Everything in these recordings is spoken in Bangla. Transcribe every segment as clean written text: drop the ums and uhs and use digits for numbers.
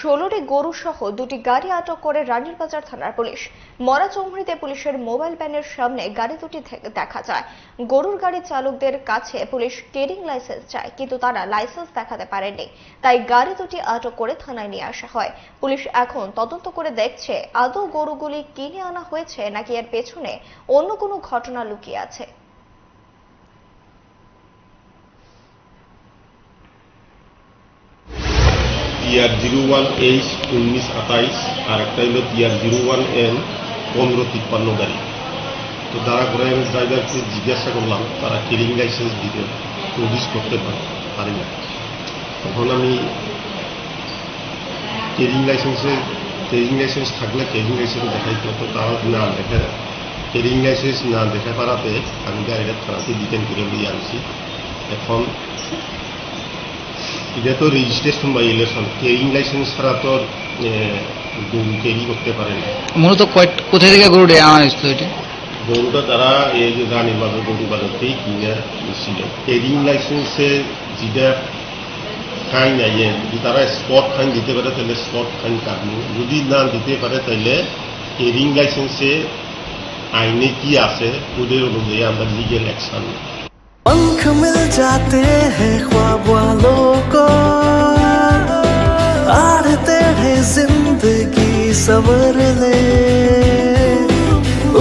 16টি গরু সহ দুটি গাড়ি আটক করে রানীর বাজার থানার পুলিশ। মরাচৌমুহনীতে পুলিশের মোবাইল ভ্যানের সামনে গাড়ি দুটি দেখা যায়। গরুর গাড়ির চালকদের কাছে পুলিশ কেরিং লাইসেন্স চায়, কিন্তু তারা লাইসেন্স দেখাতে পারেনি। তাই গাড়ি দুটি আটক করে থানায় নিয়ে আসা হয়। পুলিশ এখন তদন্ত করে দেখছে আদৌ গরুগুলি কিনে আনা হয়েছে নাকি এর পেছনে অন্য কোনো ঘটনা লুকিয়ে আছে। টিআর 01H 1928 আর একটা হলো টিআর 01N 1553 গাড়ি। তো যারা ঘোরায় ড্রাইভারকে জিজ্ঞাসা করলাম, তারা কেরিং লাইসেন্স দিতে প্রডিউস করতে পারি না। তখন আমি কেরিং লাইসেন্স থাকলে কেরিং লাইসেন্স দেখাইতে হতো, তারা না দেখা কেরিং লাইসেন্স না দেখা পারাতে আমি গাড়িটা থানাতে ডিটেন করে নিয়ে আনছি। এখন এটা তো রেজিস্ট্রেশন বা ইলেকশন, কেরিং লাইসেন্স ছাড়া তো গরু ক্যারি করতে পারে না। মূলত কোথায় থেকে গরুটা আনা হয়েছিল? এটা গরুটা তারা এই যে রানীর বাজার গরু বাজারতেই কিনে নিচ্ছিল। কেরিং লাইসেন্সে যেটা ফাইন আইয়ে, যদি তারা স্পট ফাইন দিতে পারে তাহলে স্পট ফাইন কাটবো, যদি না দিতে পারে তাহলে কেরিং লাইসেন্সে আইনে কি আছে ওদের অনুযায়ী আমরা লিগেল অ্যাকশন। पंख मिल जाते हैं ख्वाब वालों को, आड़ते हैं जिंदगी सवर ले,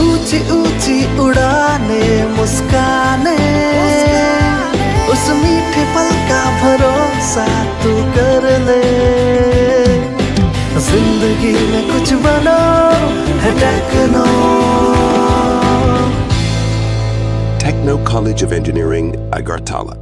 ऊंची ऊंची उड़ाने मुस्काने, उस मीठे पल का भरोसा तू कर ले। जिंदगी में कुछ बनो है techno. Techno College of Engineering, Agartala.